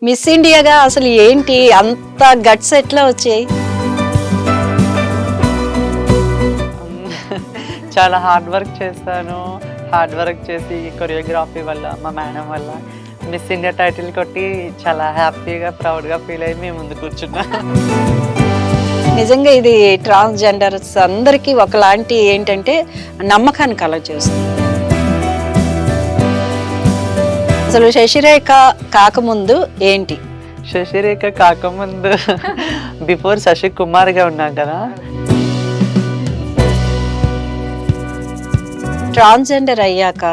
Miss ఇండియాగా అసలు ఏంటి అంత గట్స్ ఎట్లా వచ్చాయి? చాలా హార్డ్ వర్క్ చేస్తాను. హార్డ్ వర్క్ చేసి కొరియోగ్రఫీ వల్ల, మా మేడం వల్ల మిస్ ఇండియా టైటిల్ కొట్టి చాలా హ్యాపీగా, ప్రౌడ్‌గా ఫీల్ అయ్యి మీ ముందు కూర్చున్నా. నిజంగా ఇది ట్రాన్స్‌జెండర్స్ అందరికీ ఒకలాంటి ఏంటంటే నమ్మకాన్ని కలగజేస్తుంది. అసలు శశిరేఖ కాకముందు ఏంటి? శశిరేఖ కాకముందు బిఫోర్ శశి కుమార్‌గా ఉన్నాం కదా! ట్రాన్స్‌జెండర్ అయ్యాక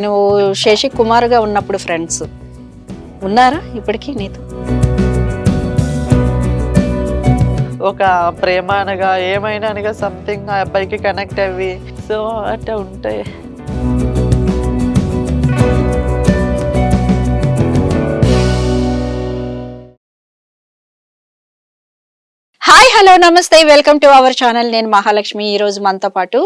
నువ్వు శశి కుమార్‌గా ఉన్నప్పుడు ఫ్రెండ్స్ ఉన్నారా ఇప్పటికీ నీతో? ఒక ప్రేమ అనగా, ఏమైనా అనగా సంథింగ్ ఆ అబ్బాయికి కనెక్ట్ అవ్వి సో అట్లా ఉంటాయి. హాయ్ హలో నమస్తే, వెల్కమ్ టు అవర్ ఛానల్. నేను మహాలక్ష్మి. ఈ రోజు మనతో పాటు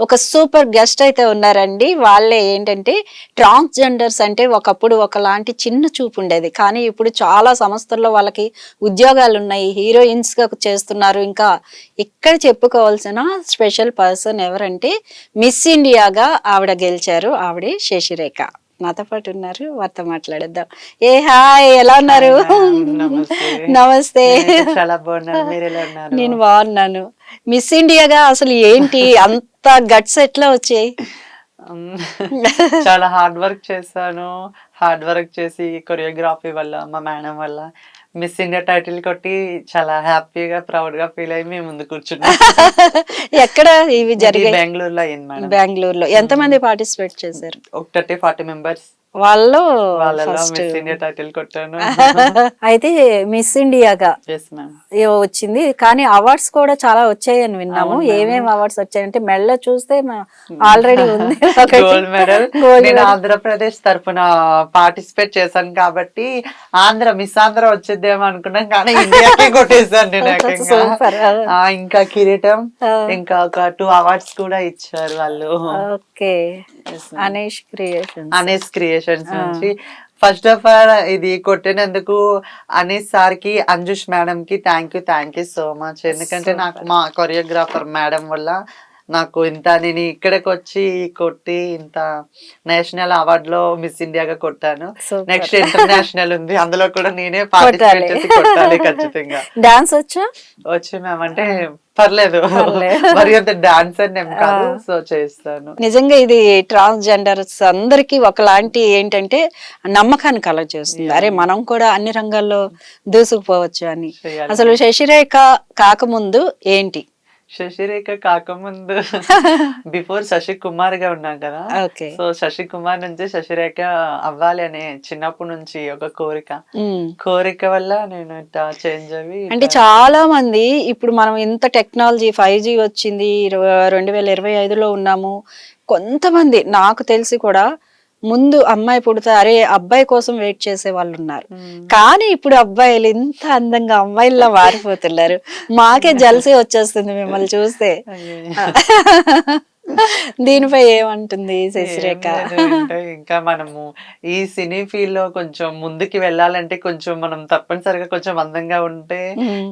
ఒక సూపర్ గెస్ట్ అయితే ఉన్నారండి. వాళ్ళే ఏంటంటే ట్రాన్స్‌జెండర్స్ అంటే ఒకప్పుడు ఒకలాంటి చిన్న చూపు ఉండేది, కానీ ఇప్పుడు చాలా సంస్థల్లో వాళ్ళకి ఉద్యోగాలు ఉన్నాయి, హీరోయిన్స్ గా చేస్తున్నారు. ఇంకా ఇక్కడ చెప్పుకోవాల్సిన స్పెషల్ పర్సన్ ఎవరంటే మిస్ ఇండియాగా ఆవిడ గెలిచారు. ఆవిడే శశిరేఖ. నాతో పాటు ఉన్నారు, వారితో మాట్లాడేద్దాం. ఏ హాయ్, ఎలా ఉన్నారు? నమస్తే. నమస్తే. నేనైతే చాలా బాగున్నాను. మీరు ఎలా ఉన్నారు? నేను బాగున్నాను. మిస్ ఇండియాగా అసలు ఏంటి అంత గట్స్ ఎట్లా వచ్చాయి? చాలా హార్డ్ వర్క్ చేశాను. హార్డ్ వర్క్ చేసి కొరియోగ్రఫీ వల్ల, మా మేడం వల్ల మిస్ ఇండియా టైటిల్ కొట్టి చాలా హ్యాపీగా, ప్రౌడ్‌గా ఫీల్ అయ్యి మీ ముందు కూర్చున్నా. ఎక్కడ ఇవి ఇది జరిగాయి? బెంగుళూరులో అయింది మేడం. బెంగుళూరులో. ఎంతమంది పార్టిసిపేట్ చేశారు? ఒక 30-40 మెంబర్స్. వాళ్ళు వాళ్ళలో ఫస్ట్ మిస్ ఇండియా టైటిల్ కొట్టాను. అయితే మిస్ ఇండియాగా ఎస్ మ్యామ్. వచ్చింది, కానీ అవార్డ్స్ కూడా చాలా వచ్చాయని విన్నాము. అవును ma'am. ఏమేమి అవార్డ్స్ వచ్చాయంటే మెల్ల చూస్తే ఆల్రెడీ ఉంది గోల్డ్ మెడల్. గోల్డ్ నేను మెడల్. ఆంధ్రప్రదేశ్ తరఫున పార్టిసిపేట్ చేశాను కాబట్టి మిస్ ఆంధ్ర వచ్చేద్దేమో అనుకున్నాను, కానీ ఇండియాకి కొట్టేశాను నేను ఏకంగా. సూపర్. ఇంకా కిరీటం, ఇంకా ఒక 2 అవార్డ్స్ కూడా ఇచ్చారు వాళ్ళు. Okay. Yes ma'am. Anesh creations. Anees creations నుంచి. ఫస్ట్ ఆఫ్ ఆల్ ఇది కొట్టినందుకు అనీస్ సార్ కి, అంజుష్ మేడం కి థ్యాంక్ యూ సో మచ్. ఎందుకంటే నాకు మా కొరియోగ్రాఫర్ మేడం వల్ల నాకు ఇంత, నేను ఇక్కడికి వచ్చి కొట్టి ఇంత నేషనల్ అవార్డ్ లో మిస్ ఇండియాగా కొట్టాను. Super. నెక్స్ట్ ఇంటర్నేషనల్ ఉంది, అందులో కూడా నేనే పార్టిసిపేట్ కొట్టాలి. చేసి కొట్టాలి ఖచ్చితంగా. డాన్స్ వచ్చా? వచ్చి మ్యామ్ అంటే పర్లేదు, పర్లేదు. మరి అంత డాన్స్ అని ఏం కాదు, సో చేస్తాను. నిజంగా ఇది ట్రాన్స్‌జెండర్స్ అందరికీ ఒకలాంటి ఏంటంటే నమ్మకాన్ని కలగజేస్తుంది. అరే మనం కూడా అన్ని రంగాల్లో దూసుకుపోవచ్చు అని. చేయాలి. అసలు శశిరేఖ కాకముందు ఏంటి? శశిరేఖ కాకముందు బిఫోర్ శశి కుమార్ గా ఉన్నాం కదా! ఓకే. సో శశి కుమార్ నుంచి శశిరేఖ అవ్వాలి అనే చిన్నప్పటి నుంచి ఒక కోరిక. ఉమ్. కోరిక వల్ల నేను ఇట్లా చేంజ్ అవి అంటే చాలా మంది ఇప్పుడు మనం ఇంత టెక్నాలజీ 5G వచ్చింది, 2025లో ఉన్నాము. కొంతమంది నాకు తెలిసి కూడా ముందు అమ్మాయి పుడితే అరే అబ్బాయి కోసం వెయిట్ చేసే వాళ్ళు ఉన్నారు, కానీ ఇప్పుడు అబ్బాయిలు ఇంత అందంగా అమ్మాయిల్లా మారిపోతున్నారు. మాకే జలసీ వచ్చేస్తుంది మిమ్మల్ని చూస్తే. దీనిపై ఏమంటుంది శశిరేఖ? ఇంకా మనము ఈ సినీ ఫీల్డ్ లో కొంచెం ముందుకి వెళ్ళాలంటే కొంచెం మనం తప్పనిసరిగా కొంచెం అందంగా ఉంటే,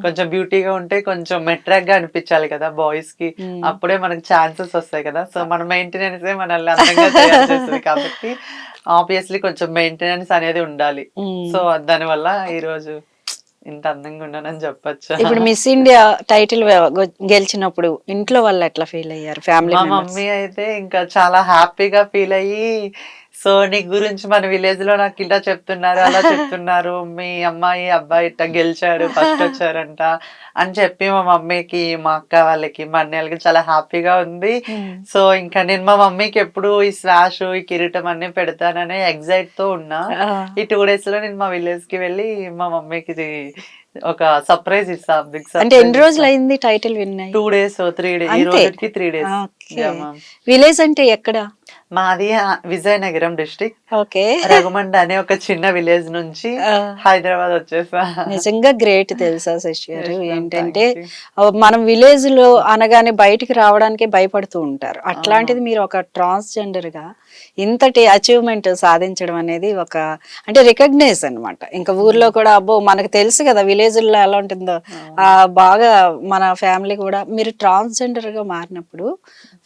కొంచెం బ్యూటీగా ఉంటే, కొంచెం అట్రాక్ట్ గా అనిపించాలి కదా బాయ్స్ కి. అప్పుడే మనకి ఛాన్సెస్ వస్తాయి కదా. సో మన మెయింటెనెన్స్ మనల్ని అందంగా తయారు చేస్తుంది కాబట్టి ఆబ్వియస్లీ కొంచెం మెయింటెనెన్స్ అనేది ఉండాలి. సో దాని వల్ల ఈ రోజు ఇంత అందంగా ఉన్నానని చెప్పొచ్చు. ఇప్పుడు మిస్ ఇండియా టైటిల్ గెలిచినప్పుడు ఇంట్లో వాళ్ళు ఎట్లా ఫీల్ అయ్యారు? ఫ్యామిలీ మా మమ్మీ అయితే ఇంకా చాలా హ్యాపీగా ఫీల్ అయ్యి, సో నీ గురించి మన విలేజ్ లో నాకు ఇలా చెప్తున్నారు, అలా చెప్తున్నారు, మీ అమ్మాయి అబ్బాయి ఇట్లా గెలిచారు, ఫస్ట్ వచ్చారంట అని చెప్పి మా మమ్మీకి, మా అక్క వాళ్ళకి, మా అన్నయ్యలకి చాలా హ్యాపీగా ఉంది. సో ఇంకా నేను మా మమ్మీకి ఎప్పుడు ఈ స్వాష్, ఈ కిరీటం అన్ని పెడతాననే ఎగ్జైట్ తో ఉన్నా. ఈ 2 days లో నేను మా విలేజ్ కి వెళ్ళి మా మమ్మీకి ఇది ఒక సర్ప్రైజ్ ఇస్తా. బిగ్ అంటే ఎన్ని రోజులు అయింది టైటిల్ విన్ అయ్యి? 2 days 3 days. ఈ అంతే. రోజుకి 3 days. Okay. Yeah, ma'am. Village అంటే ఎక్కడ? మాది విజయనగరం డిస్ట్రిక్ట్, ఓకే. రఘుమండ అనే ఒక చిన్న విలేజ్ నుంచి హైదరాబాద్ వచ్చేసా. నిజంగా గ్రేట్ తెలుసా శశి గారు? Yes, ma'am. ఏంటంటే Thank you. మనం విలేజ్ లో అనగానే బయటికి రావడానికి భయపడుతూ ఉంటారు. అట్లాంటిది మీరు ఒక ట్రాన్స్జెండర్ గా ఇంతటి అచీవ్మెంట్ సాధించడం అనేది ఒక అంటే రికగ్నైజ్ అన్నమాట. ఇంకా ఊర్లో కూడా అబ్బో మనకు తెలుసు కదా విలేజ్లో ఎలా ఉంటుందో. ఆ బాగా మన ఫ్యామిలీ కూడా మీరు ట్రాన్స్జెండర్ గా మారినప్పుడు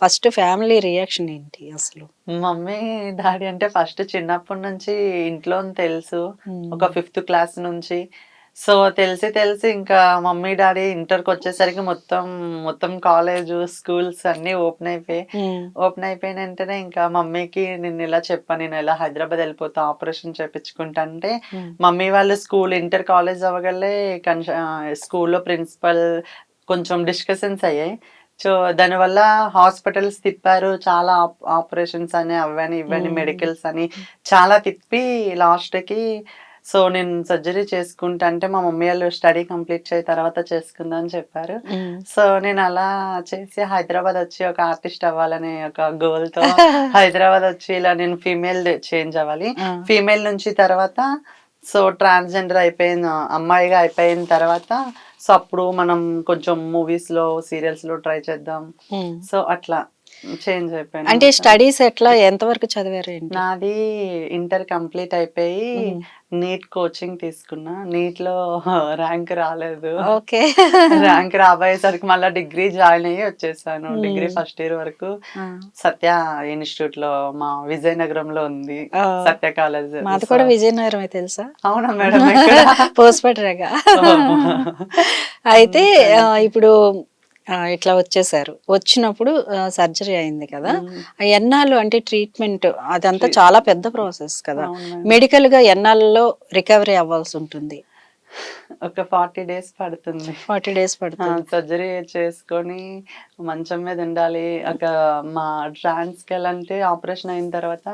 ఫస్ట్ ఫ్యామిలీ రియాక్షన్ ఏంటి అసలు? మమ్మీ డాడీ అంటే ఫస్ట్ చిన్నప్పటి నుంచి ఇంట్లో తెలుసు. ఒక ఉమ్. 5th క్లాస్ నుంచి. సో తెలిసి ఇంకా మమ్మీ డాడీ ఇంటర్కి వచ్చేసరికి మొత్తం కాలేజ్ స్కూల్స్ అన్ని ఉమ్. ఓపెన్ అయిపోయిన వెంటనే ఇంకా మమ్మీకి నేను ఇలా చెప్పాను, నేను ఇలా హైదరాబాద్ వెళ్ళిపోతా ఆపరేషన్ చేపించుకుంటా అంటే ఉమ్. మమ్మీ వాళ్ళు ఇంటర్ కాలేజ్ అవ్వగలే స్కూల్లో ప్రిన్సిపల్ కొంచెం డిస్కషన్స్ అయ్యాయి. సో దానివల్ల హాస్పిటల్స్ తిప్పారు, చాలా ఆపరేషన్స్ అని అవని ఇవని ఉమ్. మెడికల్స్ అని చాలా తిప్పి లాస్ట్కి సో నేను సర్జరీ చేసుకుంటా అంటే మా మమ్మీ వాళ్ళు స్టడీ కంప్లీట్ చేయ తర్వాత చేసుకుందా అని చెప్పారు. ఉమ్. సో నేను అలా చేసి హైదరాబాద్ వచ్చి ఒక ఆర్టిస్ట్ అవ్వాలనే ఒక గోల్తో హైదరాబాద్ వచ్చి ఇలా నేను ఫీమేల్ చేంజ్ అవ్వాలి. ఆ. ఫీమేల్ నుంచి తర్వాత సో ట్రాన్స్జెండర్ అయిపోయిన అమ్మాయిగా అయిపోయిన తర్వాత సో అప్పుడు మనం కొంచెం మూవీస్ లో సీరియల్స్ లో ట్రై చేద్దాం. ఉమ్. సో అట్లా చేంజ్ అయిపోయాను. అంటే స్టడీస్ ఎట్లా ఎంతవరకు చదివారు ఏంటి? నాది ఇంటర్ కంప్లీట్ అయిపోయి ఉమ్. నీట్ కోచింగ్ తీసుకున్నా. నీట్ లో ర్యాంక్ రాలేదు. ఓకే. ర్యాంక్ రాబోయేసరికి మళ్ళీ డిగ్రీ జాయిన్ అయ్యి వచ్చేసాను. డిగ్రీ ఫస్ట్ ఇయర్ వరకు ఆ. సత్య ఇన్స్టిట్యూట్ లో మా విజయనగరంలో ఉంది, ఆ. సత్య కాలేజ్. మాది కూడా విజయనగరమే తెలుసా? అవునా మేడం? ఎక్కడ? పోస్పట్రేగా. అయితే ఇప్పుడు ఇట్లా వచ్చేసారు. వచ్చినప్పుడు సర్జరీ అయింది కదా. ఎన్నాళ్ళు అంటే ట్రీట్మెంట్ అదంతా చాలా పెద్ద ప్రాసెస్ కదా. అవును మేడం. మెడికల్ గా ఎన్నాళ్ళలో రికవరీ అవ్వాల్సి ఉంటుంది? ఒక 40 డేస్ పడుతుంది. 40 డేస్ పడుతుంది. సర్జరీ చేసుకొని మంచం మీద ఉండాలి. మా ట్రాన్స్ అంటే ఆపరేషన్ అయిన తర్వాత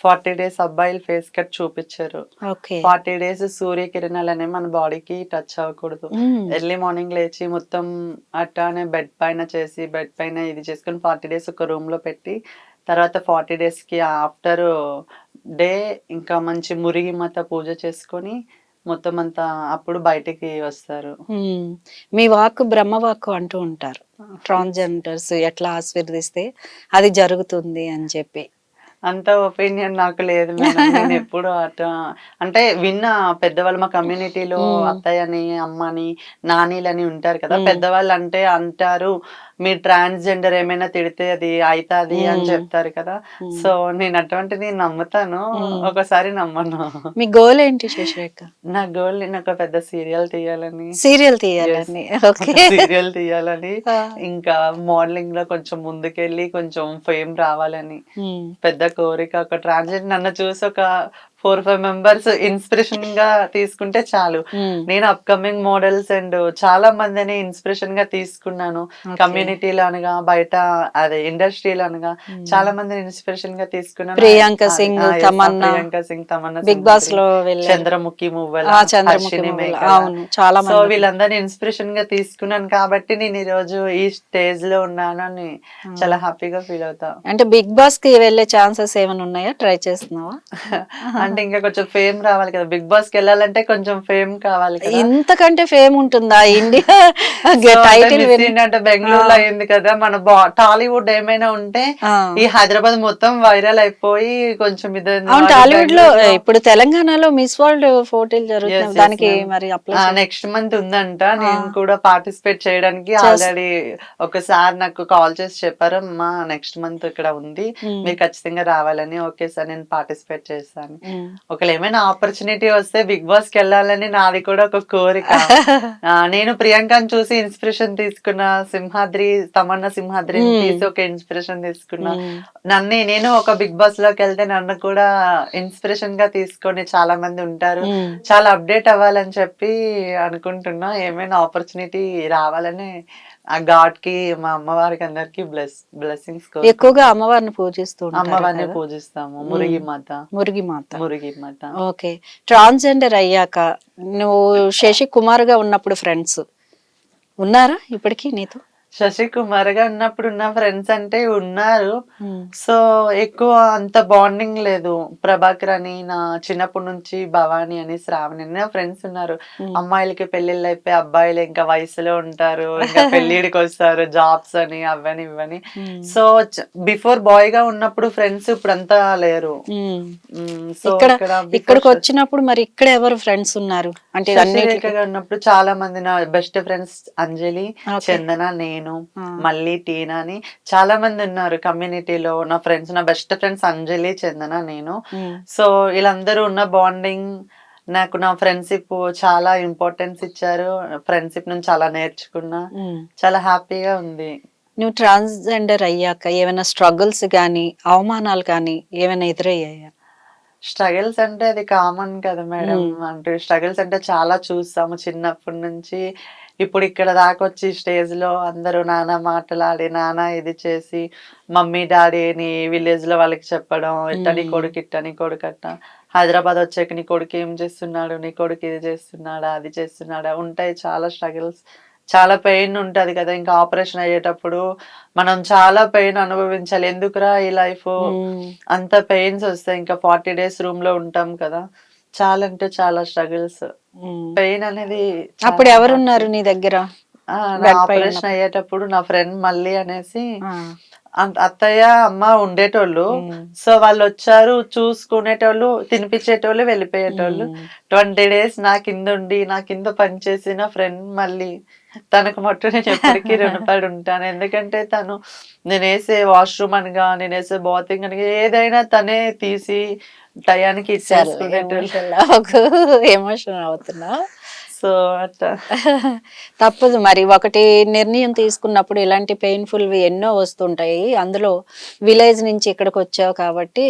40 డేస్ అబ్బాయిలు ఫేస్ కట్ చూపించారు. ఓకే. 40 డేస్ సూర్యకిరణాలు అనేవి మన బాడీకి టచ్ అవ్వకూడదు. ఎర్లీ మార్నింగ్ లేచి మొత్తం అట్లానే బెడ్ పైన చేసి బెడ్ పైన ఇది చేసుకొని 40 డేస్ ఒక రూమ్ లో పెట్టి తర్వాత 40 డేస్ కి ఆఫ్టర్ డే ఇంకా మంచి మురిగి మత పూజ చేసుకొని మొత్తం అంతా అప్పుడు బయటికి వస్తారు. మీ వాక్కు బ్రహ్మవాక్కు అంటూ ఉంటారు. ట్రాన్స్జెండర్స్ ఎట్లా ఆశీర్వదిస్తే అది జరుగుతుంది అని చెప్పి. అంత ఒపీనియన్ నాకు లేదు మేడం. నేను ఎప్పుడు అంటే విన్న పెద్దవాళ్ళు మా కమ్యూనిటీలో అత్తయ్యని అమ్మని నానీలని ఉంటారు కదా, పెద్దవాళ్ళు అంటారు మీ ట్రాన్స్జెండర్ ఏమైనా తిడితే అది అవుతుంది అని చెప్తారు కదా. సో నేను అటువంటిది నమ్ముతాను, ఒకసారి నమ్మను. మీ గోల్ ఏంటి శశిరేఖ? నా గోల్ నేను ఒక పెద్ద సీరియల్ తీయాలని. సీరియల్ తీయాలని. ఓకే. సీరియల్ తీయాలని, ఇంకా మోడలింగ్ లో కొంచెం ముందుకెళ్ళి కొంచెం ఫేమ్ రావాలని పెద్ద కోరిక. ఒక ట్రాన్స్జెండర్ నన్ను చూసి ఒక 4-5 మెంబర్స్ ఇన్స్పిరేషన్ గా తీసుకుంటే చాలు. నేను అప్కమింగ్ మోడల్స్ అండ్ చాలా మందిని ఇన్స్పిరేషన్ గా తీసుకున్నాను. కమ్యూనిటీలో అనగా బయట అదే ఇండస్ట్రీలో అనగా చాలా మందిని ఇన్స్పిరేషన్ గా తీసుకున్నాను. ప్రియాంక సింగ్, తమన్నా, బిగ్ బాస్ లో చంద్రముఖి మువ్వల, అవును చాలా సో వీళ్ళందరినీ ఇన్స్పిరేషన్ గా తీసుకున్నాను కాబట్టి నేను ఈ రోజు ఈ స్టేజ్ లో ఉన్నాను అని చాలా హ్యాపీగా ఫీల్ అవుతా. అంటే బిగ్ బాస్ కి వెళ్ళే ఛాన్సెస్ ఏమైనా ఉన్నాయా? ట్రై చేస్తున్నావా? అంటే ఇంకా కొంచెం ఫేమ్ రావాలి కదా, బిగ్ బాస్ కి వెళ్ళాలంటే కొంచెం ఫేమ్ కావాలి కదా. ఇంతకంటే ఫేమ్ ఉంటుందా? ఇండియా టైటిల్ అంటే బెంగళూరులో అయింది కదా, మన టాలీవుడ్ ఏమైనా ఉంటే ఈ హైదరాబాద్ మొత్తం వైరల్ అయిపోయి కొంచెం ఇది. టాలీవుడ్ లో ఇప్పుడు తెలంగాణలో మిస్ వరల్డ్ పోటీలు జరుగుతున్నాయి, దానికి మరి అప్లై నెక్స్ట్ మంత్ ఉందంట. నేను కూడా పార్టిసిపేట్ చేయడానికి ఆల్రెడీ ఒకసారి నాకు కాల్ చేసి చెప్పారు, అమ్మా నెక్స్ట్ మంత్ ఇక్కడ ఉంది మీరు ఖచ్చితంగా రావాలని. ఓకే సార్ నేను పార్టిసిపేట్ చేస్తాను. ఒకవేళ ఏమైనా ఆపర్చునిటీ వస్తే బిగ్ బాస్ కి వెళ్ళాలని నాది కూడా ఒక కోరిక. నేను ప్రియాంకని చూసి ఇన్స్పిరేషన్ తీసుకున్నా, తమన్నా సింహాద్రి తీసి ఒక ఇన్స్పిరేషన్ తీసుకున్నా. నేను ఒక బిగ్ బాస్ లోకి వెళ్తే నన్ను కూడా ఇన్స్పిరేషన్ గా తీసుకొని చాలా మంది ఉంటారు, చాలా అప్డేట్ అవ్వాలని చెప్పి అనుకుంటున్నా. ఏమైనా ఆపర్చునిటీ రావాలని ఆ గాడ్ కి మా అమ్మవారికి అందరికి బ్లెస్సింగ్స్. ఎక్కువగా అమ్మవారిని పూజిస్తూ అమ్మవారిని పూజిస్తాము, మురిగి మాత. ఓకే. ట్రాన్స్జెండర్ అయ్యాక నువ్వు శశి కుమార్ గా ఉన్నప్పుడు ఫ్రెండ్స్ ఉన్నారా ఇప్పటికీ నీతో? శశికుమార్‌గా ఉన్నప్పుడు ఉన్న ఫ్రెండ్స్ అంటే ఉన్నారు. హ్మ్. సో, ఎక్కువ అంత బాండింగ్ లేదు. ప్రభాకర్ అని నా చిన్నప్పటి నుంచి భవాని అని, శ్రావణి అని నా ఫ్రెండ్స్ ఉన్నారు. హ్మ్. అమ్మాయిలకి పెళ్ళిళ్ళైపోయి అబ్బాయిలు ఇంకా వయసులో ఉంటారు. ఇంకా పెళ్ళిడికొస్తారు జాబ్స్ అని, అవ్వని, ఇవ్వని. హ్మ్. సో, బిఫోర్ బాయ్‌గా ఉన్నప్పుడు ఫ్రెండ్స్ ఇప్పుడంతా లేరు. హ్మ్. సో, ఇక్కడ ఇక్కడ బిఫోర్ ఇక్కడికొచ్చినప్పుడు మరి ఇక్కడ ఎవరు ఫ్రెండ్స్ ఉన్నారు? అంటే అన్నిట్లికి శశిరేఖగా ఉన్నప్పుడు చాలా మంది నా బెస్ట్ ఫ్రెండ్స్ అంజలి, ఓకే. చందన, నేను, ఆ! మళ్ళీ టీనా అని చాలా మంది ఉన్నారు కమ్యూనిటీలో. నా ఫ్రెండ్స్ నా బెస్ట్ ఫ్రెండ్స్ అంజలి, చందన, నేను. హ్మ్. సో, వీళ్ళందరూ ఉన్న బాండింగ్ నాకు నా ఫ్రెండ్‌షిప్ చాలా ఇంపార్టెన్స్ ఇచ్చారు. ఫ్రెండ్‌షిప్ నుంచి చాలా నేర్చుకున్నా. హ్మ్. చాలా హ్యాపీగా ఉంది. నువ్వు ట్రాన్స్‌జెండర్ అయ్యాక ఏమైనా స్ట్రగుల్స్ గాని, అవమానాలు కానీ ఏమైనా ఎదురయ్యాయా? స్ట్రగల్స్ అంటే అది కామన్ కదా మేడం. హ్మ్. అంటే స్ట్రగల్స్ అంటే చాలా చూస్తాము చిన్నప్పటి నుంచి. ఇప్పుడు ఇక్కడ దాకొచ్చి స్టేజ్‌లో అందరూ నానా మాటలాడి, నానా ఇది చేసి, మమ్మీ, డ్యాడీని విలేజ్‌లో వాళ్ళకి చెప్పడం, "ఇట్ట నీ హ్మ్. కొడుకు, ఇట్ట నీ కొడుకట్ట. హైదరాబాద్ వచ్చాక నీ కొడుకు ఏం చేస్తున్నాడు? నీ కొడుకు ఇది చేస్తున్నాడా? అది చేస్తున్నాడా?" ఉంటాయి చాలా స్ట్రగల్స్. చాలా పెయిన్ ఉంటది కదా! ఇంకా ఆపరేషన్ అయ్యేటప్పుడు మనం చాలా పెయిన్ అనుభవించాలి. ఎందుకురా ఈ లైఫు హ్మ్. అంత పెయిన్స్ ఒస్తాయి. ఇంకా 40 డేస్ రూమ్‌లో ఉంటాం కదా! చాలా అంటే చాలా స్ట్రగుల్స్. హ్మ్. పెయిన్ అనేది అప్పుడు చాలా ఎవరున్నారు హ్యాపీ. నీ దగ్గర? నా బెడ్ పై ఆపరేషన్ ఉన్నప్పుడు? అయ్యేటప్పుడు నా ఫ్రెండ్ మల్లి అనేసి ఆ! అత్తయ్య, అమ్మ ఉండేటోళ్ళు. హ్మ్. సో, వాళ్ళొచ్చారు, చూసుకునేటోళ్ళు, తినిపించేటోళ్ళు, వెళ్ళిపోయేటోళ్ళు. హ్మ్. 20 డేస్ నా కిందుండి, నా కింద పనిచేసిన ఫ్రెండ్ మళ్ళీ తనకు మట్టు నేను ఎప్పటికీ రుణపడి ఉంటాను. ఎందుకంటే తను నేనేసే వాష్‌రూమ్ అనగా, నేనేసే బాతింగ్ అనగా ఏదైనా తనే తీసి టయానికి సర్లే ఇచ్చేసుకునేటోళ్ళు. ఎమోషనల్ అవ్వకు. ఎమోషనల్ అవుతున్నావు. సో, అట్లా. తప్పదు మరి. ఒకటి నిర్ణయం తీసుకున్నప్పుడు ఇలాంటి పెయిన్‌ఫుల్‌వి ఎన్నో వస్తుంటాయి. అందులో విలేజ్ నుంచి ఇక్కడికొచ్చావు కాబట్టి,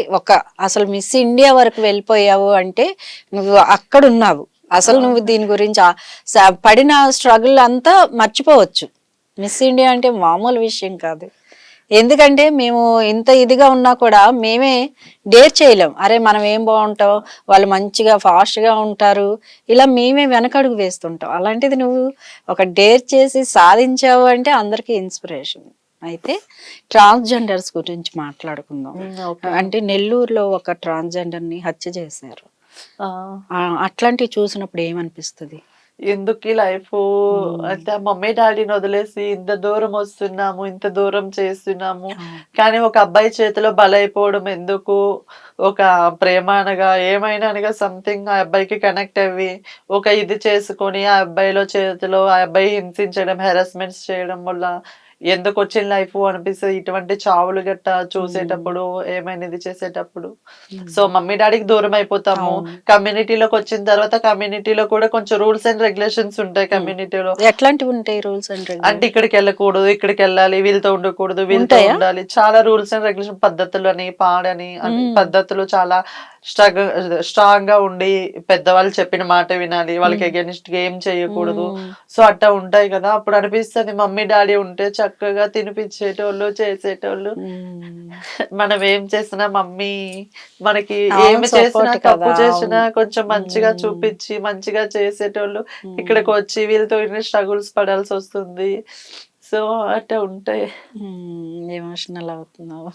అసలు మిస్ ఇండియా వరకు వెళ్ళిపోయావు అంటే, నువ్వు అక్కడున్నావు. అసలు నువ్వు అవును. దీని గురించి పడిన స్ట్రగుల్ అంతా మర్చిపోవచ్చు. మిస్ ఇండియా అంటే మామూలు విషయం కాదు. ఎందుకంటే మేము ఇంత ఇదిగా ఉన్నా కూడా మేమే డేర్ చేయలేం. అరే! మనం ఏం బావుంటాం, వాళ్ళు మంచిగా ఫాస్ట్‌గా ఉంటారు. ఇలా మేమే వెనకడుగు వేస్తుంటాం. అలాంటిది నువ్వు ఒక డేర్ చేసి సాధించావు అంటే అందరికీ ఇన్‌స్పిరేషన్. అయితే ట్రాన్స్‌జెండర్స్ గురించి మాట్లాడుకుందాం. ఓకే. అంటే నెల్లూరులో ఒక ట్రాన్స్‌జెండర్‌ని హత్య చేశారు. ఆ! అట్లాంటివి చూసినప్పుడు ఏమనిపిస్తది? ఎందుకీ లైఫు హ్మ్. అంటే మమ్మీ డ్యాడీని వదిలేసి ఇంత దూరం వస్తున్నాము, ఇంత దూరం చేస్తున్నాము. అవును. కానీ ఒక అబ్బాయి చేతిలో బలైపోవడం ఎందుకు? ఒక ప్రేమ అనగా, ఏమైనా అనగా సంథింగ్ ఆ అబ్బాయికి కనెక్ట్ అవ్వి, ఒక ఇది చేసుకొని ఆ అబ్బాయిలో చేతిలో ఆ అబ్బాయి హింసించడం, హెరాస్మెంట్స్ చేయడం వల్ల ఎందుకొచ్చిన లైఫు అనిపిస్తది. ఇటువంటి చావులు గట్టా హ్మ్. చూసేటప్పుడు, ఏమైనా ఇది చేసేటప్పుడు. హ్మ్. సో, మమ్మీ డ్యాడీకి దూరం అయిపోతాము. అవును. కమ్యూనిటీలోకొచ్చిన తర్వాత కమ్యూనిటీలో కూడా కొంచెం రూల్స్ అండ్ రెగ్యులేషన్స్ ఉంటాయి హ్మ్. కమ్యూనిటీలో. ఎట్లాంటివుంటాయి రూల్స్ అండ్ అంటే రెగ్యులేషన్స్? ఇక్కడికెళ్ళకూడదు, ఇక్కడికెళ్ళాలి, వీళ్ళతో ఉండకూడదు, వీళ్ళతో ఉంటాయా? ఉండాలి. చాలా రూల్స్ అండ్ రెగ్యులేషన్ పద్ధతులని, పాడని అని హ్మ్. పద్ధతులు చాలా స్ట్రగ్ స్ట్రాంగ్‌గా ఉండి పెద్దవాళ్ళు చెప్పిన మాట వినాలి. వాళ్ళకి హ్మ్. అగైనిస్ట్‌గా ఏం చేయకూడదు. హ్మ్. సో, అట్టా ఉంటాయి కదా! అప్పుడు అనిపిస్తది మమ్మీ, డ్యాడీ ఉంటే చక్కగా తినిపించేటోళ్ళు, చేసేటోళ్ళు. హ్మ్. మనం ఏం చేసినా మమ్మీ మనకి అవును. ఏమి చేసినా, సపోర్ట్ తప్పు కదా! చేసినా అవును. కొంచెం మంచిగా హ్మ్. చూపిచ్చి, మంచిగా చేసేటోళ్ళు. హ్మ్. ఇక్కడికొచ్చి వీళ్ళతో ఇన్ని స్ట్రగుల్స్ పడాల్సొస్తుంది. సో, అట్టా ఉంటాయి. ఎమోషనల్ అవుతున్నావు.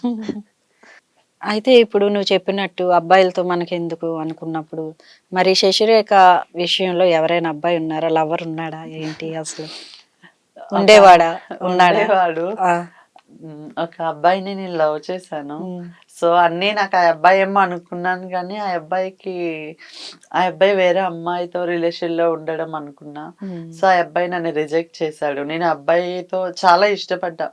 అయితే ఇప్పుడు నువ్వు చెప్పినట్టు అబ్బాయిలతో మనకెందుకు అనుకున్నప్పుడు, మరి శశిరేఖ విషయంలో ఎవరైనా అబ్బాయి ఉన్నారా? లవర్ ఉన్నాడా? ఏంటి అసలు? ఒక ఉండేవాడా? ఉన్నాడా? ఉండేవాడు. ఆ! ఒక అబ్బాయిని నేను లవ్ చేశాను. హ్మ్. సో, అన్నీ నాకు ఆ అబ్బాయేమో అనుకున్నాను గానీ, ఆ అబ్బాయి వేరే అమ్మాయితో రిలేషన్‌లో ఉండడం అనుకున్నా. హ్మ్. సో, ఆ అబ్బాయి నన్ను రిజెక్ట్ చేశాడు. నేను ఆ అబ్బాయితో చాలా ఇష్టపడ్డా.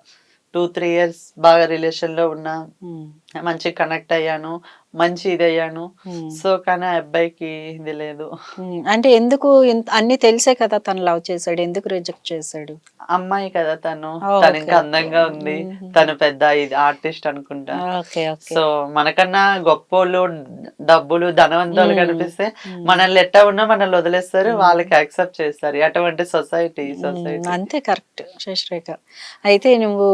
2, 3 ఇయర్స్ బాగా రిలేషన్‌లో ఉన్నా. హ్మ్. మంచిగా కనెక్ట్ అయ్యాను. మంచి ఇదయ్యాను. హ్మ్. సో, కానీ ఆ అబ్బాయికి ఇది లేదు. అంటే ఎందుకు అన్నీ తెలిసే కదా తను లవ్ చేసాడు. ఎందుకు రిజెక్ట్ చేసాడు? అమ్మాయి కదా తను. ఓకే. తనింకా ఓకే. అందంగా ఉంది. హుహు. తను పెద్ద ఇది ఆర్టిస్ట్ అనుకుంటా. ఓకే. ఓకే. సో, మనకన్నా గొప్పోళ్ళు, డబ్బులు, ధనవంతులు హ్మ్. కనిపిస్తే హ్మ్. మనల్ని ఎట్టా ఉన్నా మనల్ని వదిలేస్తారు. హ్మ్. వాళ్ళకి యాక్సెప్ట్ చేస్తారు. అటువంటి సొసైటీ ఈ హ్మ్. సొసైటీ. అంతే కరెక్ట్ శశిరేఖ. అయితే నువ్వు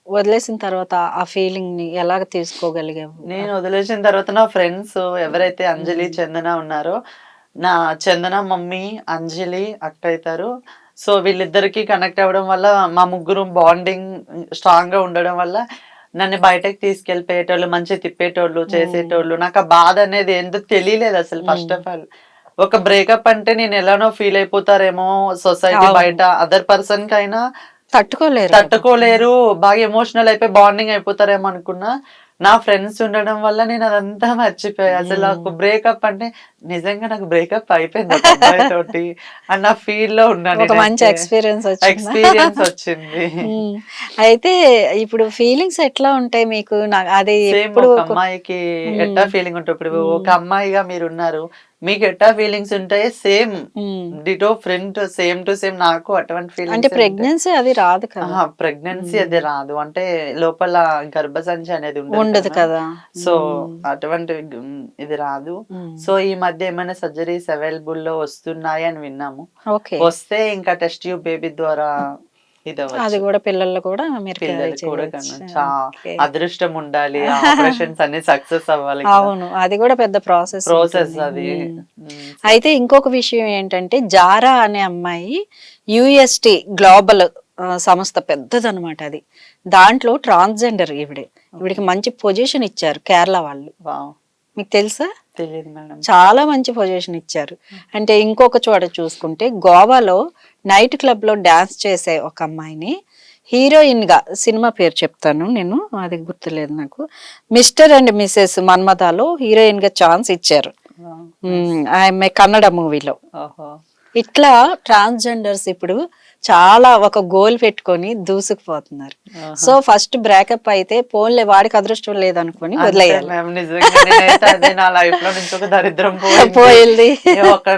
వదిలేసిన తర్వాత ఆ ఫీలింగ్‌ని ఎలాగ తీసుకోగలిగావు? నేను వదిలేసిన తర్వాత నా ఫ్రెండ్స్ ఎవరైతే అంజలి, హ్మ్. చందన ఉన్నారో, నా చందన మమ్మీ అంజలి అక్కయితారు. సో వీళ్ళిద్దరికి కనెక్ట్ అవ్వడం వల్ల మా ముగ్గురు బాండింగ్ స్ట్రాంగ్ గా ఉండడం వల్ల నన్ను బయటకు తీసుకెళ్ళిపోయేటోళ్ళు, మంచిగా తిప్పేటోళ్ళు, చేసేటోళ్ళు. నాకు ఆ బాధ అనేది ఎందుకు తెలియలేదు అసలు ఫస్ట్ ఆఫ్ ఆల్. ఒక బ్రేకప్ అంటే నేను ఎలానో ఫీల్ అయిపోతారేమో సొసైటీ అవును. బయట అదర్ పర్సన్ కైనా తట్టుకోలేరు కదా. తట్టుకోలేరు, బాగా ఎమోషనల్ అయిపోయి బాండింగ్ అయిపోతారేమో అనుకున్నా. నా ఫ్రెండ్స్ ఉండడం వల్ల నేను అదంతా మర్చిపోయా. అసలు నాకు బ్రేకప్ అంటే నిజంగా నాకు బ్రేకప్ అయిపోయింది ఒక అబ్బాయితోటి అన్న ఫీల్ లో ఉన్నా ఒక మంచి నేనైతే. ఎక్స్‌పీరియన్స్ వచ్చిందా? ఎక్స్‌పీరియన్స్ వచ్చింది. హ్మ్. అయితే ఇప్పుడు ఫీలింగ్స్ ఎట్లా ఉంటాయి మీకు? అది సేమ్ ఎప్పుడు ఒక అమ్మాయికి ఎట్టా హ్మ్. ఫీలింగ్ ఉంటది. ఇప్పుడు ఒక హ్మ్. అమ్మాయిగా మీరున్నారు. మీకు ఎట్టా ఫీలింగ్స్ ఉంటాయో సేమ్ హ్మ్. Ditto friend same to same నాకు అటువంటి అంటే ఫీలింగ్సే ఉంటాయి. ప్రెగ్నెన్సీ అది రాదు కదా. అహా! ప్రెగ్నెన్సీ అది హ్మ్. రాదు. అంటే లోపల గర్భసంచి అనేది ఉండదు ఉండదు కదా! కదా. సో, హ్మ్. అటువంటి ఇది రాదు. హ్మ్. సో, ఈ మధ్య ఏమైనా సర్జరీస్ అవైలబుల్‌లో వస్తున్నాయి అని విన్నాము. ఓకే. వస్తే ఇంకా టెస్ట్ ట్యూబ్ బేబీ ద్వారా అది ఇదవ్వచ్చు. గూడా పిల్లలు కూడా మీరు క్యారీ పిల్లలు కూడా చేయొచ్చు. ఓకే. అదృష్టం ఉండాలి. ఆ ఆపరేషన్స్ అన్ని సక్సెస్ అవ్వాలి కదా! అవును. అది గూడా పెద్ద ప్రాసెస్ ప్రాసెస్ ఉంటుంది. అది. హ్మ్. సో అయితే ఇంకొక విషయం ఏంటంటే, జారా అనే అమ్మాయి యూఎస్‌టీ గ్లోబల్ సంస్థ పెద్దదనమాట అది. దాంట్లో ట్రాన్స్‌జెండర్ ఈవిడ. ఓకే. ఈవిడకి మంచి పొజిషన్ ఇచ్చారు కేరళ వాళ్ళు. వావ్! మీకు తెలుసా? తెలీదు మేడం. చాలా మంచి పొజిషన్ ఇచ్చారు. అంటే ఇంకొక చోట చూసుకుంటే గోవాలో నైట్ క్లబ్‌లో డాన్స్ చేసే ఒక అమ్మాయిని హీరోయిన్‌గా సినిమా పేరు చెప్తాను నేను. అది గుర్తులేదు నాకు. 'మిస్టర్ అండ్ మిసెస్ మన్మథ'లో హీరోయిన్‌గా ఛాన్స్ ఇచ్చారు. వావ్! నైస్. ఆమె కన్నడ మూవీలో. ఓహో! ఇట్లా ట్రాన్స్‌జెండర్స్ ఇప్పుడు చాలా ఒక గోల్ పెట్టుకొని దూసుకుపోతున్నారు. ఆహా! సో, ఫస్ట్ బ్రేకప్ అయితే పోన్లే వాడికి అదృష్టం లేదనుకోని అంతే వదిలేయాలి. మ్యామ్. నిజంగా నేనైతే అదే నా లైఫ్‌లో నుంచి ఒక దరిద్రం పోయింది. పోయింది.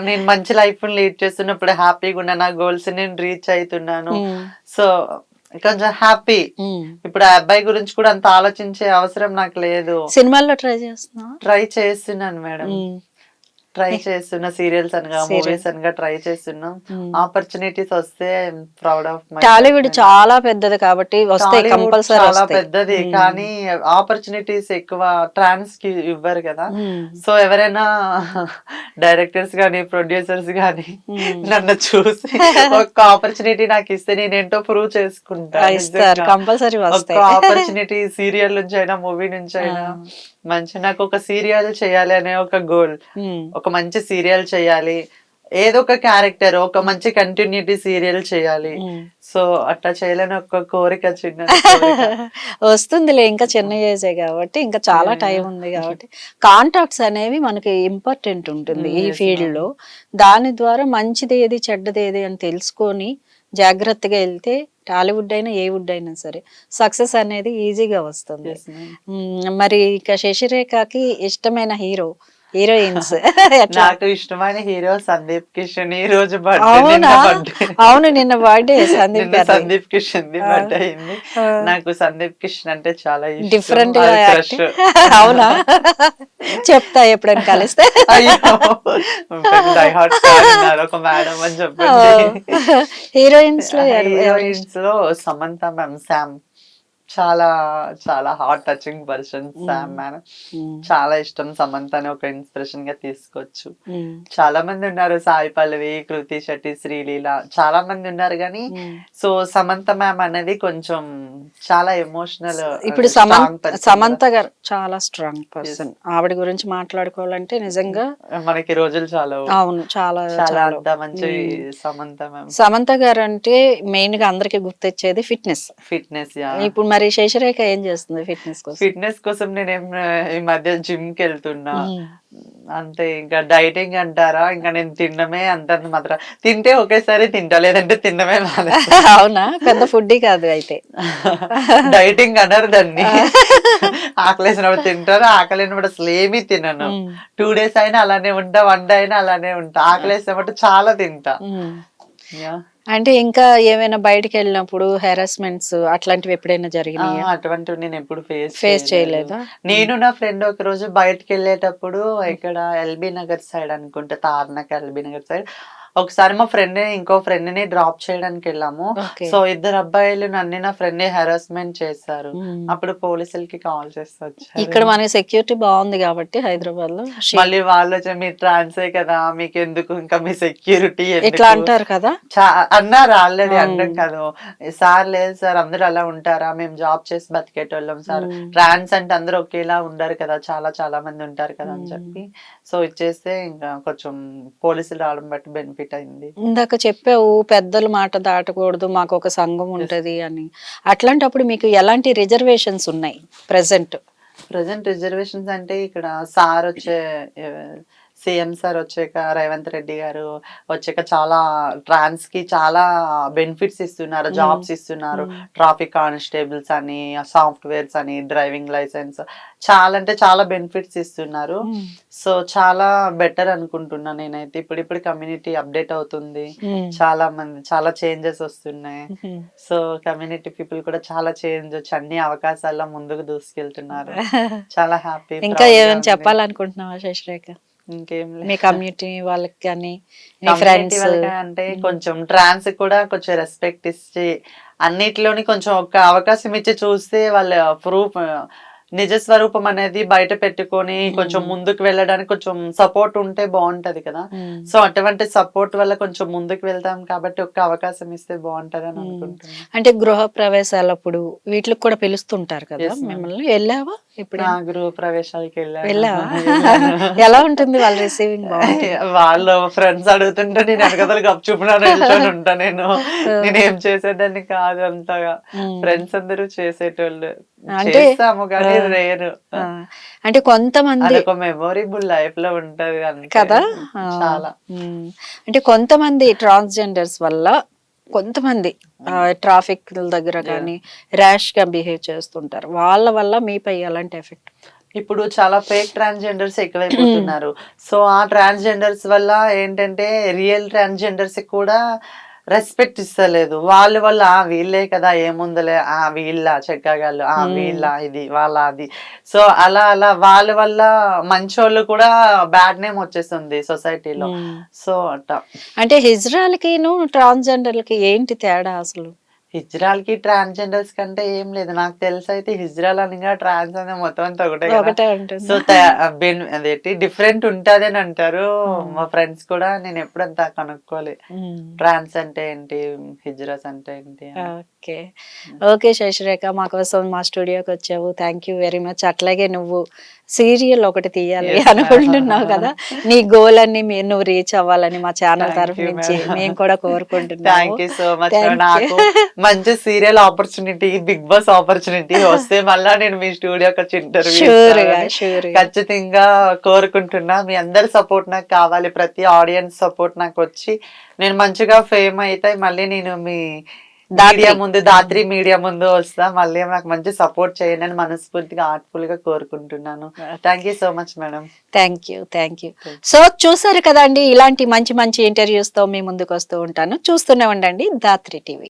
నేను మంచి లైఫ్‌ని లీడ్ చేస్తున్నప్పుడు హ్యాపీగున్నా. నా గోల్స్ నేను రీచ్ అయితున్నాను. హ్మ్. సో, కొంచెం హ్యాపీ. హ్మ్. ఇప్పుడు ఆ అబ్బాయి గురించి కూడా అంత ఆలోచించే అవసరం నాకు లేదు. సినిమాల్లో ట్రై చేస్తున్నావా? ట్రై చేస్తున్నాను మేడం. హ్మ్. ట్రై ఎ చేస్తున్న సీరియల్స్ అనగా, సీరియల్. మూవీస్ అనగా ట్రై చేస్తున్నాం. హ్మ్. ఆపర్చునిటీస్ వస్తే I'm proud of my self Tollywood madam. చాలా పెద్దది కాబట్టి వస్తాయి. టాలీవుడ్ కంపల్సరీ చాలా వస్తాయి. పెద్దది. హ్మ్. కానీ ఆపర్చునిటీస్ ఎక్కువ ట్రాన్స్‌కి ఇవ్వరు కదా! హ్మ్. సో, ఎవరైనా డైరెక్టర్స్ గాని, ప్రొడ్యూసర్స్ గాని హ్మ్. నన్ను చూసి ఒక్క ఆపర్చునిటీ నాకిస్తే నేనేంటో ప్రూవ్ చేసుకుంటా ఇస్తారు. నిజంగా. కంపల్సరీ ఒక్క వస్తాయి. ఆపర్చునిటీ సీరియల్ నుంచైనా, మూవీ ఆ! నుంచైనా నాకొక సీరియల్ చేయాలి అనే ఒక గోల్. హ్మ్. ఒక మంచి సీరియల్ చేయాలి. ఏదో ఒక క్యారెక్టర్ ఒక హ్మ్. మంచి కంటిన్యూటీ సీరియల్ చేయాలి. హ్మ్. సో, అట్లా చేయాలని ఒక కోరిక, చిన్నది కోరిక. వస్తుందిలే ఇంకా చిన్న ఏజే గాబట్టి, ఇంకా చాలా యాహ్! Time yeah! ఉంది గాబట్టి. కాంటాక్ట్స్ అనేవి మనకి ఇంపార్టెంట్ ఉంటుంది ఈ యెస్ మ్యామ్. ఫీల్డ్‌లో. దాని ద్వారా మంచిదేది, చెడ్డదేది అని తెలుసుకొని జాగ్రత్తగా ఎళ్తే టాలీవుడ్ అయినా, ఏ వుడ్ అయినా సరే సక్సెస్ అనేది ఈజీగా వస్తుంది. Yes ma'am. మరి ఇక శశిరేఖకి ఇష్టమైన హీరోయిన్స్ ఎట్లా? నాకు ఇష్టమైన హీరో సందీప్ కిషన్. ఈ రోజు బర్త్‌డే. నిన్న అవునా? బర్త్‌డే. అవును. నిన్న బర్త్‌డే సందీప్ నిన్న గారిది. సందీప్ కిషన్‌ది ఆ! బర్త్‌డే అయింది. ఆ! నాకు సందీప్ కిషన్ అంటే చాలా ఇష్టం. డిఫరెంట్‌గా అది క్రష్. యాక్టింగ్ అవునా? చెప్తా ఎప్పుడైనా కలిస్తే. అయ్యో! డై హార్ట్ ఫ్యాన్ ఉన్నారు ఒక మేడం అని చెప్పండి. ఓహ్! హీరోయిన్స్‌లో ఎవరిష్టం? హీరోయిన్స్‌లో సమంత మ్యామ్, సామ్. చాలా చాలా హార్ట్ టచింగ్ పర్సన్ హ్మ్. సామ్ మేడం. హ్మ్. చాలా ఇష్టం. సమంతని ఒక ఇన్స్‌పిరేషన్‌గా తీసుకోవచ్చు. హ్మ్. చాలా మంది ఉన్నారు. సాయి పల్లవి, కృతి శెట్టి, శ్రీలీల చాలా మంది ఉన్నారు గానీ, హ్మ్. సో సమంత మ్యామ్ అనేది కొంచెం చాలా ఎమోషనల్ ఇప్పుడు స్ట్రాంగ్ పర్సన్ గదా! సమంత గారు చాలా స్ట్రాంగ్ యెస్. పర్సన్. ఆవిడ గురించి మాట్లాడుకోవాలంటే నిజంగా మనకి రోజులు చాలవు. అవును. చాలా చాలా చాలా. అంత మంచి హ్మ్. సమంత మ్యామ్. సమంత గారంటే మెయిన్‌గా అందరికి గుర్తొచ్చేది ఫిట్‌నెస్. Fitness yeah! ఇప్పుడు మరి శశిరేఖ ఏం చేస్తుంది ఫిట్‌నెస్ కోసం? ఫిట్‌నెస్ కోసం ఈ మధ్య జిమ్‌కెళ్తున్నా. హ్మ్. అంతే ఇంకా డైటింగ్ అంటారా? ఇంక నేను తినడమే అంతంత మాత్రం. తింటే ఒకేసారి తింటా. లేదంటే తినడమే మానేస్తా. అవునా? పెద్ద ఫుడ్డీ కాదు అయితే. డైటింగ్ అనరు దాన్ని. ఆ! ఆకలేసినప్పుడు తింటాను. ఆకలేనప్పుడు అసలేమీ తినను. హ్మ్. 2 డేస్ అయినా అలానే ఉంటా. 1 డే అయినా అలానే ఉంటా. ఆ! ఆకలేసినప్పుడు చాలా తింటా. హ్మ్. యాహ్! అంటే ఇంకా ఏమైనా బయటికెళ్ళినప్పుడు హెరాస్మెంట్స్ అట్లాంటివి ఎప్పుడైనా జరిగినాయా? అటువంటివి నేనెప్పుడు ఫేస్ ఫేస్ చేయలేదు. చేయలేదా? హ్మ్. నేను నా ఫ్రెండ్ ఒకరోజు బయటికెళ్ళేటప్పుడు ఇక్కడ ఎల్బీ నగర్ సైడ్ అనుకుంటా. తార్నాక ఎల్బీ నగర్ సైడ్ ఒకసారి మా ఫ్రెండ్ ఇంకో ఫ్రెండ్ ని డ్రాప్ చేయడానికి వెళ్ళాము. ఓకే. సో ఇద్దరు అబ్బాయిలు నన్ను నా ఫ్రెండ్ ని హెరాస్మెంట్ చేశారు. ఉమ్. అప్పుడు పోలీసులకి కాల్ చేసి వచ్చారు. ఇక్కడ మనకి సెక్యూరిటీ బాగుంది కాబట్టి హైదరాబాద్ లో మళ్ళీ వాళ్ళు వచ్చి మీరు ట్రాన్సే కదా, మీకు ఎందుకు ఇంకా మీ సెక్యూరిటీ ఇట్లా అంటారు కదా. అన్నారు ఆల్రెడీ. అనడం ఉమ్. కాదు, సార్ లేదు సార్ అందరూ అలా ఉంటారా, మేము జాబ్ చేసి బతికేటోళ్ళం సార్, ఉమ్. ట్రాన్స్ అంటే అందరూ ఒకేలా ఉండరు కదా, చాలా చాలా మంది ఉంటారు కదా అని ఉమ్. చెప్పి సో ఇచ్చేస్తే ఇంకా కొంచెం పోలీసులు రావడం బట్టి బెనిఫిట్ అయింది. ఇందాక చెప్పావు పెద్దల మాట దాటకూడదు, మాకు ఒక సంఘం ఉంటది అని. అట్లాంటప్పుడు మీకు ఎలాంటి రిజర్వేషన్స్ ఉన్నాయి ప్రెసెంట్? ప్రజెంట్ రిజర్వేషన్స్ అంటే ఇక్కడ సార్ వచ్చే సీఎం సార్ వచ్చాక, రేవంత్ రెడ్డి గారు వచ్చాక చాలా ట్రాన్స్ కి చాలా బెనిఫిట్స్ ఇస్తున్నారు, జాబ్స్ ఇస్తున్నారు. ట్రాఫిక్ కానిస్టేబుల్స్ అని, సాఫ్ట్వేర్స్ అని, డ్రైవింగ్ లైసెన్స్, చాలా అంటే చాలా బెనిఫిట్స్ ఇస్తున్నారు. సో చాలా బెటర్ అనుకుంటున్నా నేనైతే. ఇప్పుడు కమ్యూనిటీ అప్డేట్ అవుతుంది, చాలా మంది చాలా చేంజెస్ వస్తున్నాయి. సో కమ్యూనిటీ పీపుల్ కూడా చాలా చేంజ్ వచ్చి అన్ని అవకాశాల్లో ముందుకు దూసుకెళ్తున్నారు. చాలా హ్యాపీ. ఇంకా ఏమైనా చెప్పాలనుకుంటున్నావా శశిరేఖ? ఇంకేం మీ లేదు. కమ్యూనిటీ వాళ్ళకి కానీ, మీ కమ్యూనిటీ ఫ్రెండ్స్? వాళ్ళకి అంటే కొంచెం ట్రాన్స్ కూడా కొంచెం రెస్పెక్ట్ ఇచ్చి అన్నిటిలోని కొంచెం ఒక అవకాశం ఇచ్చి చూస్తే వాళ్ళ ప్రూఫ్ నిజ స్వరూపం అనేది బయట పెట్టుకొని కొంచెం ముందుకు వెళ్ళడానికి కొంచెం సపోర్ట్ ఉంటే బాగుంటది కదా. సో అటువంటి సపోర్ట్ వల్ల కొంచెం ముందుకు వెళ్తాం కాబట్టి ఒక్క అవకాశం ఇస్తే బాగుంటది అని అనుకుంటున్నాను. అంటే గృహ ప్రవేశాలప్పుడు వీటికి కూడా పిలుస్తుంటారు కదా Yes, ma'am. మిమ్మల్ని, వెళ్ళావా ఇప్పుడు? నా గృహ ప్రవేశాలకి వెళ్ళావా? వెళ్ళాను. ఎలా ఉంటుంది వాళ్ళ రిసీవింగ్? బాగుంటుంది. వాళ్ళు ఫ్రెండ్స్ అడుగుతుంటే నేను వెనకతలు గప్చుపున నిల్చొని ఉంటా. నేను ఏం చేసేదాన్ని కాదు అంతగా. ఫ్రెండ్స్ అందరూ చేసేటోళ్ళు, అంటే చేస్తాము కానీ రేరు. అంటే కొంతమంది అదొక మెమొరబుల్ లైఫ్ లో ఉంటది అంతే. కదా. చాలా. అంటే కొంతమంది ట్రాన్స్జెండర్స్ వల్ల కొంతమంది ట్రాఫిక్ దగ్గర కానీ ర్యాష్ గా బిహేవ్ చేస్తుంటారు. వాళ్ళ వల్ల మీపై ఎలాంటి ఎఫెక్ట్? ఇప్పుడు చాలా ఫేక్ ట్రాన్స్జెండర్స్ ఎక్కువైపోతున్నారు. సో ఆ ట్రాన్స్జెండర్స్ వల్ల ఏంటంటే రియల్ ట్రాన్స్జెండర్స్ కూడా రెస్పెక్ట్ ఇస్తలేదు. వాళ్ళ వల్ల వీళ్ళే కదా ఏముందలే, వీళ్ళ చెక్కగాళ్ళు, వీళ్ళ ఇది వాళ్ళ అది. సో అలా అలా వాళ్ళ వల్ల మంచోళ్ళు కూడా బ్యాడ్ నేమ్ వచ్చేస్తుంది సొసైటీలో. సో అట్లా. అంటే హిజ్రాలకి ట్రాన్స్జెండర్లకి ఏంటి తేడా అసలు? హిజ్రాల్ కి ట్రాన్స్జెండర్స్ కంటే ఏం లేదు. నాకు తెలిసి అయితే హిజ్రాల్ అని ట్రాన్స్ అనే మొత్తం అంతా ఒకటే కదా. ఒకటే ఉంటుంది. సో అదేంటి డిఫరెంట్ ఉంటది అని అంటారు మా ఫ్రెండ్స్ కూడా. నేను ఎప్పుడంతా కనుక్కోలే ట్రాన్స్ అంటే ఏంటి, హిజ్రాస్ అంటే ఏంటి అని. ఓకే. ఓకే శశిరేఖ, మా కోసం మా స్టూడియోకి వచ్చావు, థ్యాంక్ యూ వెరీ మచ్. అట్లాగే నువ్వు సీరియల్ ఒకటి తీయాలి Yes, అనుకుంటున్నావు కదా, నీ గోల్ అన్ని నువ్వు రీచ్ అవ్వాలని మా ఛానల్ Thank తరఫు you, నుంచి madam. మేము కూడా కోరుకుంటున్నాము. Thank you so much. Thank నాకు you. మంచి serial opportunity, Bigg Boss opportunity వస్తే మళ్ళా నేను మీ స్టూడియోకి వచ్చి ఇంటర్వ్యూ షూర్గా షూర్గా. ఖచ్చితంగా కోరుకుంటున్నా. మీ అందరి సపోర్ట్ నాకు కావాలి, ప్రతి ఆడియన్స్ సపోర్ట్ నాకు వచ్చి నేను మంచిగా ఫేమ్ అయితే మళ్ళీ నేను మీ మీడియా ముందు, దాత్రి మీడియా ముందు వస్తా. మళ్ళీ నాకు మంచి సపోర్ట్ చేయండి అని మనస్ఫూర్తిగా ఆర్ట్ఫుల్ గా కోరుకుంటున్నాను. Thank you so much madam. Thank you, thank you. So చూసారు కదండి, ఇలాంటి మంచి మంచి ఇంటర్వ్యూస్ తో మీ ముందుకు వస్తూ ఉంటాను. చూస్తూనే ఉండండి దాత్రి టీవీ.